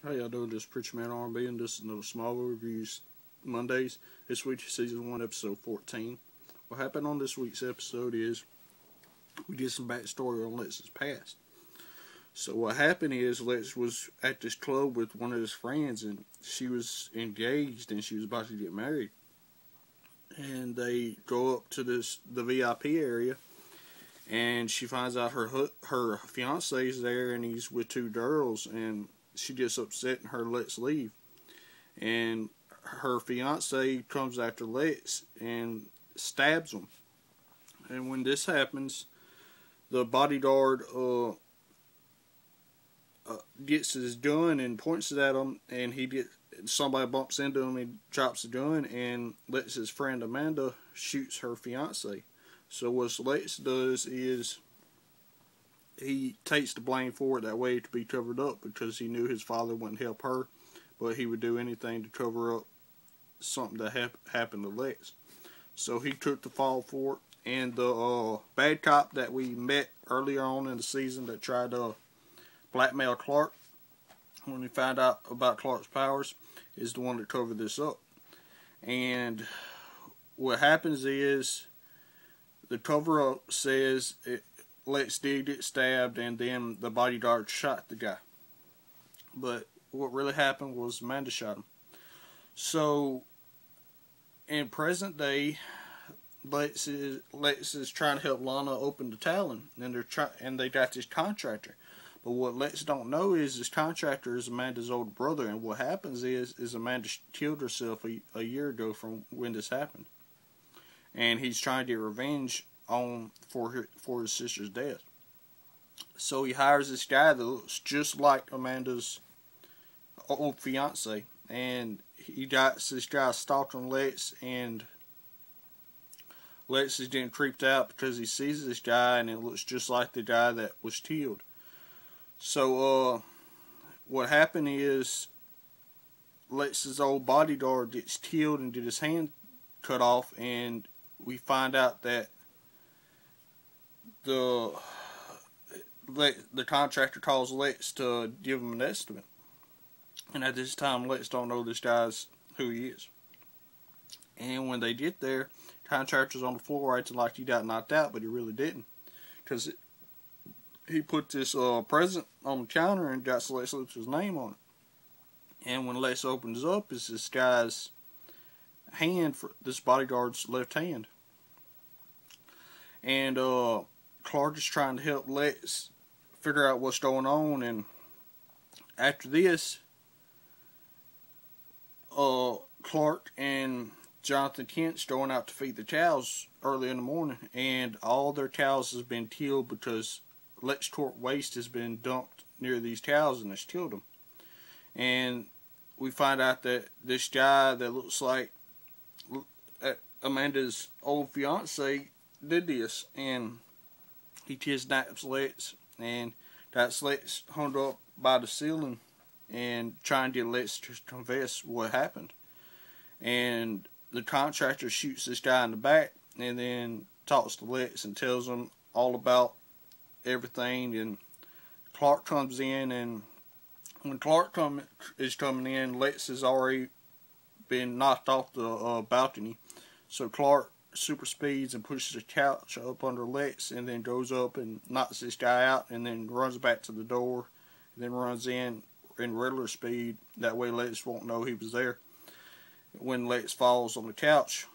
How y'all doing? This is Preacher Man R&B, and this is another Smallville Reviews Mondays. This week is Season 1, Episode 14. What happened on this week's episode is we did some backstory on Lex's past. So what happened is Lex was at this club with one of his friends, and she was engaged and she was about to get married. And they go up to the VIP area, and she finds out her fiance is there, and he's with two girls, and she gets upset and her lets leave. And her fiance comes after Lex and stabs him. And when this happens, the bodyguard gets his gun and points it at him, and somebody bumps into him, he drops the gun, and Lex's friend Amanda shoots her fiance. So what Lex does is he takes the blame for it that way to be covered up, because he knew his father wouldn't help her, but he would do anything to cover up something that happened to Lex. So he took the fall for it, and the bad cop that we met earlier on in the season that tried to blackmail Clark when he found out about Clark's powers is the one that covered this up. And what happens is the cover-up says Lex did get stabbed, and then the bodyguard shot the guy. But what really happened was Amanda shot him. So, in present day, Lex is trying to help Lana open the Talon, and they got this contractor. But what Lex don't know is this contractor is Amanda's older brother, and what happens is Amanda killed herself a year ago from when this happened, and he's trying to get revenge for his sister's death. So he hires this guy that looks just like Amanda's old fiance, and he got this guy stalking Lex, and Lex is getting creeped out because he sees this guy and it looks just like the guy that was killed. So what happened is Lex's old bodyguard gets killed and get his hand cut off, and we find out that the contractor calls Lex to give him an estimate. And at this time, Lex don't know this guy's who he is. And when they get there, the contractor's on the floor acting like he got knocked out, but he really didn't. Because he put this present on the counter and got Lex Luthor's name on it. And when Lex opens up, it's this guy's hand, for this bodyguard's left hand. And Clark is trying to help Lex figure out what's going on, and after this, Clark and Jonathan Kent's going out to feed the cows early in the morning, and all their cows has been killed because LexCorp waste has been dumped near these cows and it's killed them. And we find out that this guy that looks like Amanda's old fiance did this, and he kidnaps Lex and got Lex hung up by the ceiling and trying to get Lex to confess what happened. And the contractor shoots this guy in the back and then talks to Lex and tells him all about everything. And Clark comes in, and when Clark is coming in, Lex has already been knocked off the balcony. So Clark super speeds and pushes the couch up under Lex, and then goes up and knocks this guy out, and then runs back to the door, and then runs in regular speed. That way Lex won't know he was there when Lex falls on the couch.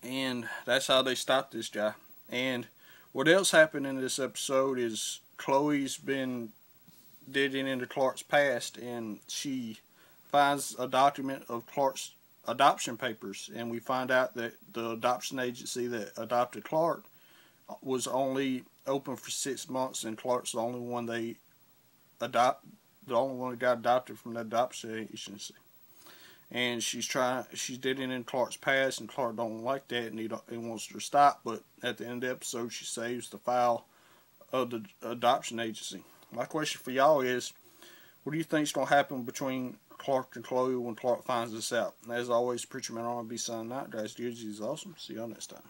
And that's how they stop this guy. And what else happened in this episode is Chloe's been digging into Clark's past, and she finds a document of Clark's adoption papers, and we find out that the adoption agency that adopted Clark was only open for 6 months, and Clark's the only one that got adopted from the adoption agency. And she's digging in Clark's past, and Clark don't like that, and he wants her to stop. But at the end of the episode, she saves the file of the adoption agency. My question for y'all is, what do you think is going to happen between Clark and Chloe when Clark finds this out? And as always, Preacher Man R&B signing out. Guys, is awesome. See y'all next time.